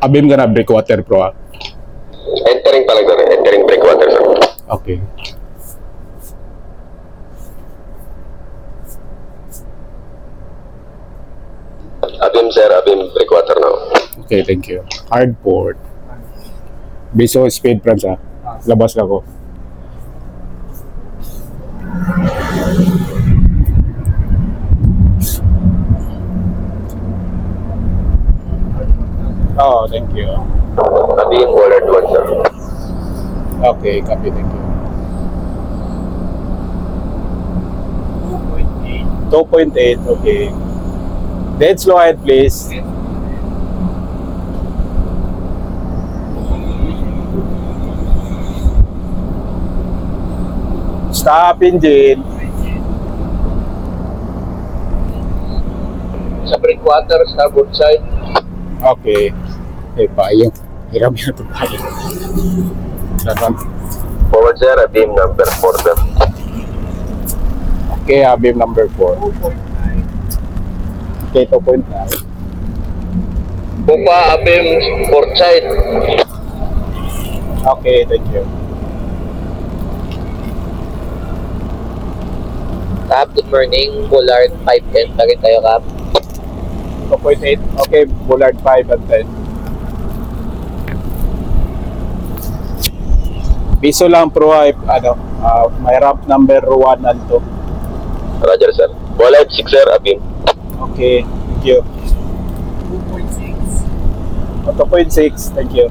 Abim ka na breakwater pro ah. Entering pa lang sir. Entering breakwater sir. Okay. Abim sir, abim breakwater now. Okay, thank you. Hard port. Biso speed France ah. Labas na ko. Oh, thank you. Abim Bollard 1 sir. Okay, copy, thank you. 2.8, okay. Dead slow ahead, please. Stop engine. Sa breakwater, starboard side. Okay. Eh, payo. Hiram yun ito payo. Dapat. Forward sir, abim number 4 sir. Okay, beam number 4. Okay, 2.9. Bupa, abim port side. Okay, thank you. Cap, good morning. Bullard 510 pa rin tayo, Cap. 2.8. Okay, Bullard 5 and 10. Biso lang pro ano, may ramp number 1 and 2. Roger sir. Bollard 6 sir, abim. Okay, thank you. 2.6, thank you.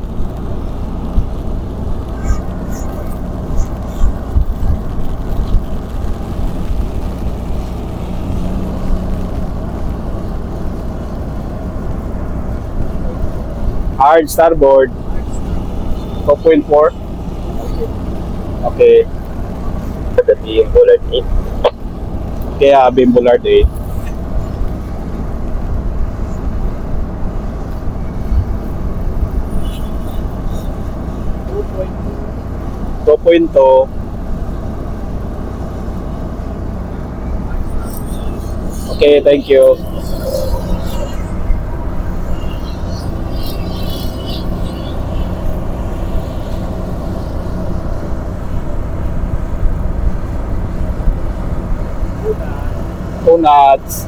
Hard starboard. 2.4. Okay. Abim Bollard 8. Okay, beam Bullard 8. Two point two. Okay, thank you. Two knots.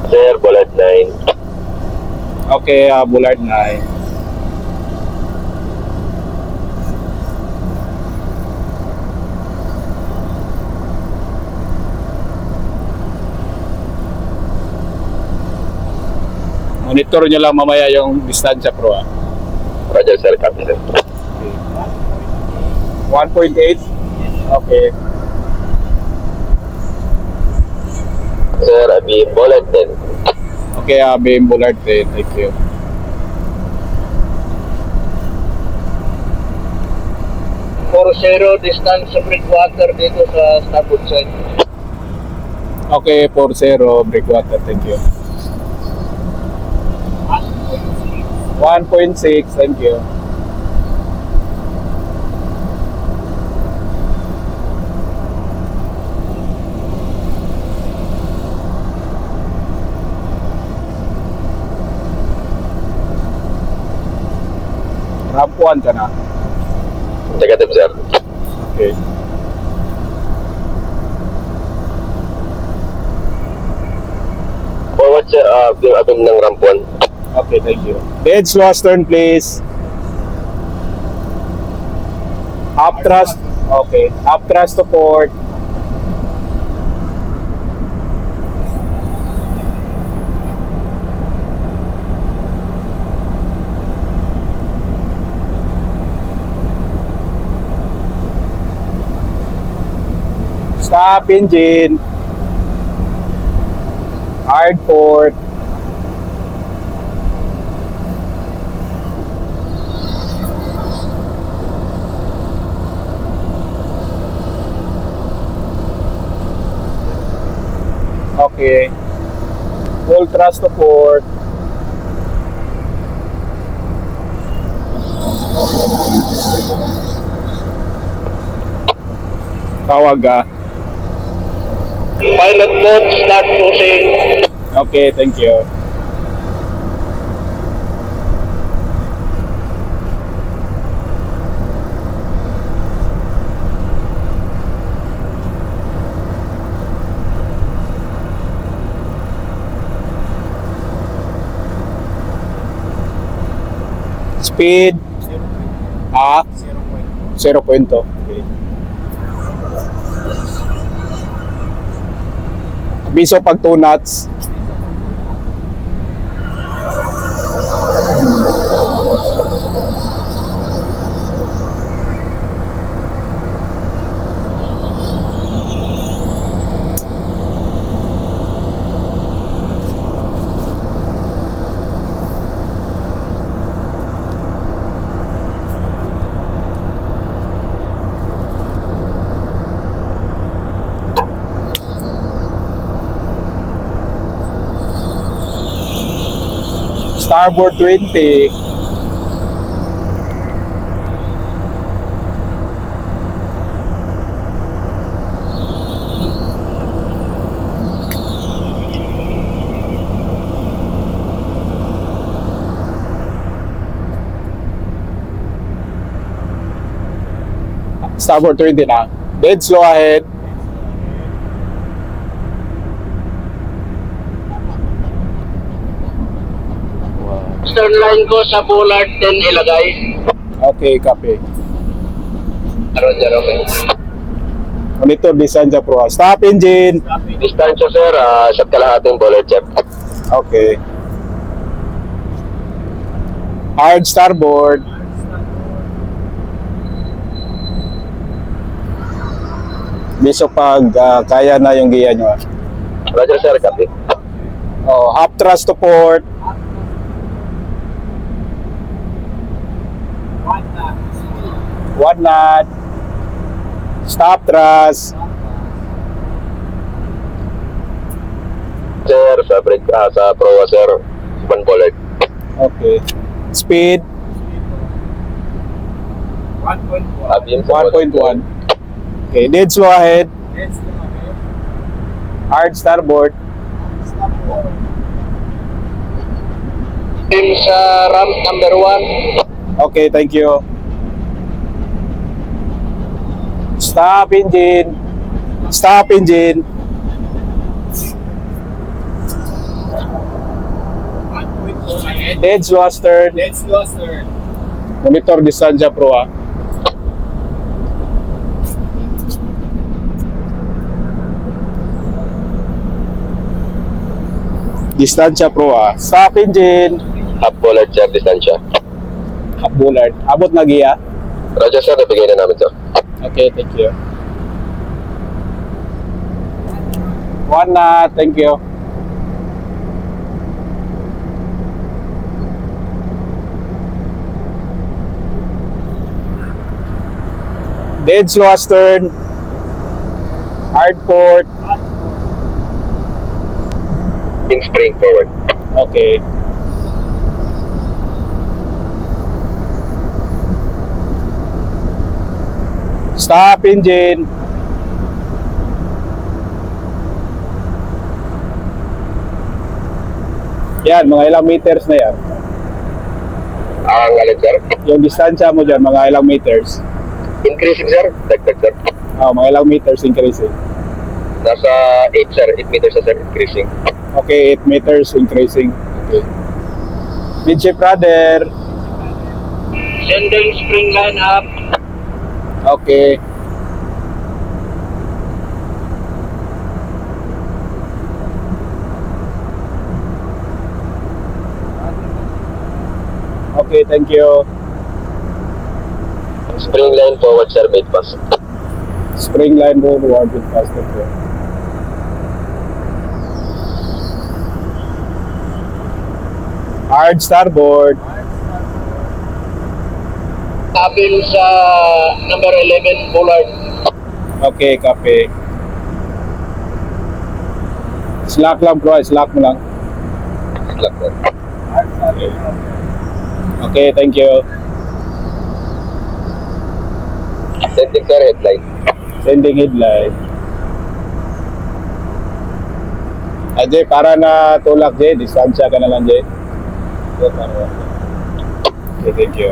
Sir, Bollard 9. Okay, Bullard 9. Monitor nyo lang mamaya yung distansya pro ah. Roger sir, copy sir. 1.8. Okay. Sir, abim Bollard 10. Okay, beam Bullard 10. Thank you. For 0 distance sa breakwater dito sa starboard side. Okay, 4-0, breakwater. Thank you. 1.6, thank you. Ramp 1 ka na. Negative sir. Okay. Forward sir, abim ng ramp 1. Okay, thank you. Dead slow astern, please. Up thrust. Okay. Up thrust to port. Stop engine. Hard port. Okay. Full thrust to port. Tawag ah. Pilot mode, start cruising. Okay, thank you. Speed? 0.0. Okay. Biso pag 2 knots. Starboard 20. Starboard 20 na. Dead slow ahead. Stern line ko sa Bullard 10 ilagay. Okay, copy. Roger, okay. Monitor distansya pro. Stop engine. Distansya, sir, sa kalahating bullet, sir. Okay. Hard starboard. Biso pag kaya na yung giya nyo. Roger, sir, copy. Oh, half thrust to port. One knot. Stop thrust. Sir, sa break, sa proa, sir, 1 bullet. Okay. Speed Abiyan, sir, 1.1. Okay, dead slow ahead. Hard starboard. Team sa ramp number 1. Okay, thank you. Stop engine. Stop engine. Dead slow astern. Monitor distansya pro ah. Distansya pro ah. Stop engine. Half bullet, sir, distansya. Half bullard. Abot na giya. Roger, sir, nabigay na namin, sir. Okay, thank you. One knot, thank you. Dead slow astern. Hard port. In spring forward. Okay. Stop engine. Yan, mga ilang meters na yan. Ang alin, sir? Yung distansya mo dyan, mga ilang meters. Increasing, sir. Dagdag, sir. Mga ilang meters increasing. Nasa 8, sir. 8 meters na, sir. Increasing. Okay, 8 meters increasing. Okay. Midship rudder. Sending spring line up. Okay. Okay, thank you. Spring line forward, sir. Mid pass. Spring line forward with faster flow. Hard starboard. Tapin sa number 11 Bullard. Okay, copy. Slack lang bro, slack mo lang. Slack, sir. Okay, thank you. Sending, sir. Headline. Sending headlight. Jay, para na tulak, Jay. Distansya ka na lang, Jay. Okay, thank you.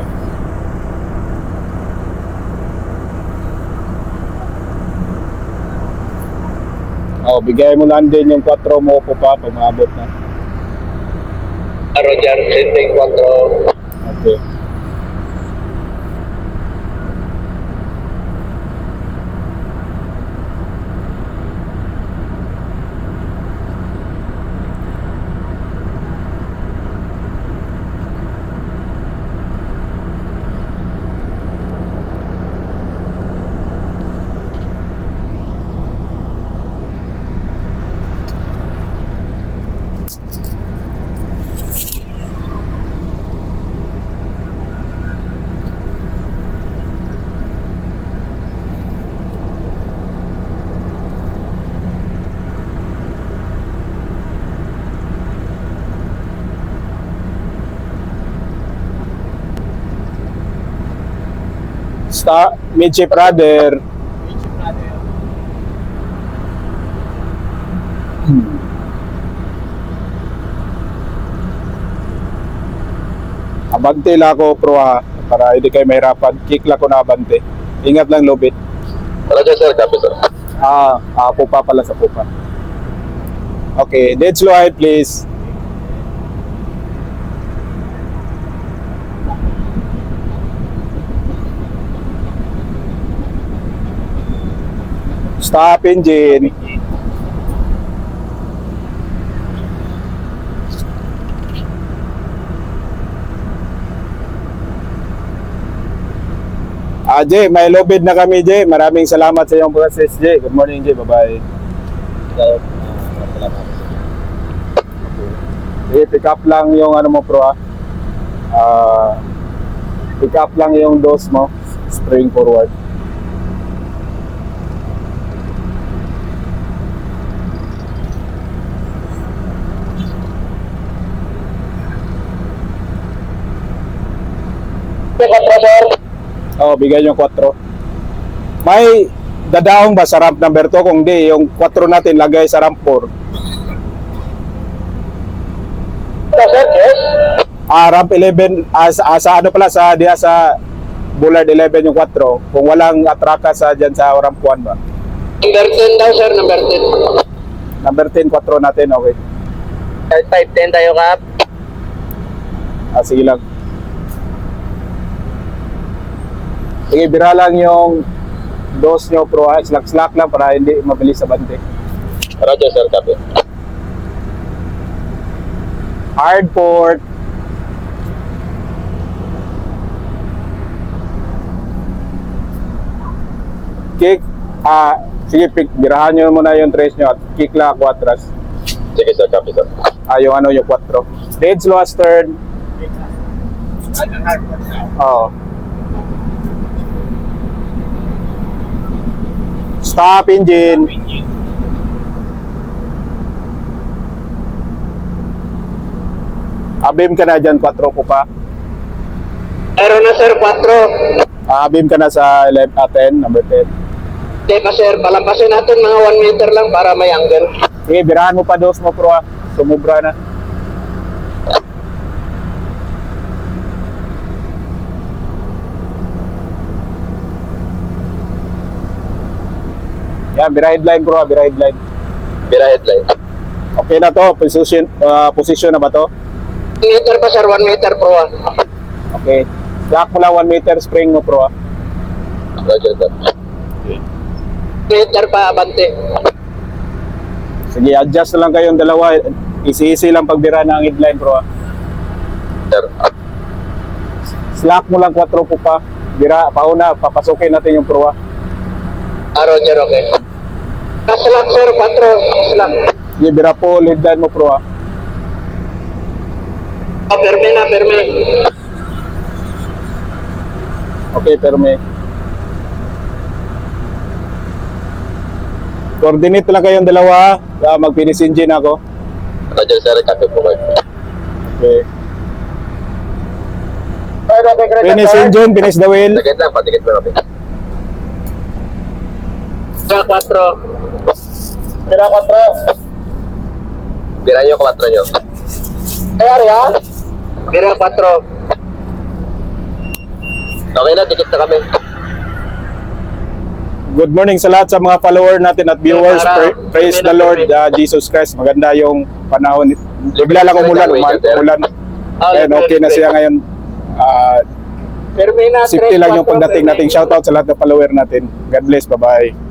Oh, bigay mo lang din yung 4 mo po pa pag maabot na. Roger, setting 4. Okay. Midship Brother. Abante lang ako, pro ha, para hindi kayo mahirapan. Kick lang ko na abante. Ingat lang, lobit. Roger, sir. Copy, sir. Pupa pala sa pupa. Okay, dead slow ahead, please. Stop engine. Jay, may lobid na kami, Jay. Maraming salamat sa iyong process, Jay. Good morning, Jay. Bye-bye. Okay, pick up lang yung ano mo, pro, ha. Pick up lang yung dose mo. Spring forward. Oh, bigay yung 4. May dadaong ba sa ramp number 2? Kung di, yung 4 natin lagay sa ramp 4. Yes. Ramp 11, sa ano pala, sa diya sa Bullard 11 yung 4. Kung walang atraka sa dyan sa ramp 1 ba? Number 10 daw, sir. Number 10. Number 10, 4 natin, okay. 510 tayo, Kap. Sige lang. Sige, bira lang yung dose nyo, pro, ha. Slack lang para hindi mabilis sa bante. Roger, sir. Copy. Hard port. Kick. Sige, birahan nyo muna yung trace nyo at kick lang ako atras. Sige, sir. Copy, sir. Yung ano, yung 4. Dead slow astern. Oo. Stop engine. Abim ka na dyan, 4 po pa. Meron na, sir. 4. Abim ka na sa 10, number 10. Teka, sir. Palampasin natin mga 1 meter lang para may angle. Sige, birahan mo pa dose mo, pro, ha. Sumubra na. Yan, bira headline, pro, ha. Bira headline. Bira headline. Okay na to, position na ba to? 1 meter pa, sir. 1 meter, pro. Okay. Jack mo lang 1 meter spring mo, pro, ha. Roger, sir. 1 meter pa, abante. Sige, adjust na lang kayong dalawa. Easy lang pagbira ng headline, pro, ha. Sir. Slack mo lang 4 po pa. Bira, pauna, papasukin natin yung pro, ha. Roger, okay. Kaslak, sir. 4. Kaslak. Sige, bira po, headline mo, pro, ha. Perme na, perme. Okay, perme. Coordinate lang kayong dalawa, ha. Mag-finish engine ako. Roger, sir. Copy po kayo. Okay. Finish engine, finish the wheel. Tikit lang. Patikit mo, Roger. Sir, 4. Bira 4. Bira nyo, 4 nyo. Ay, ari ha? Bira 4. Okay na, tikit na kami. Good morning sa lahat sa mga follower natin at viewers. Praise the Lord, Jesus Christ. Maganda yung panahon. Bigla lang umulan. Umulan. Ayan, okay na siya ngayon. Termina Safety lang yung 3-4, pagdating natin. Shoutout sa lahat ng follower natin. God bless. Bye-bye.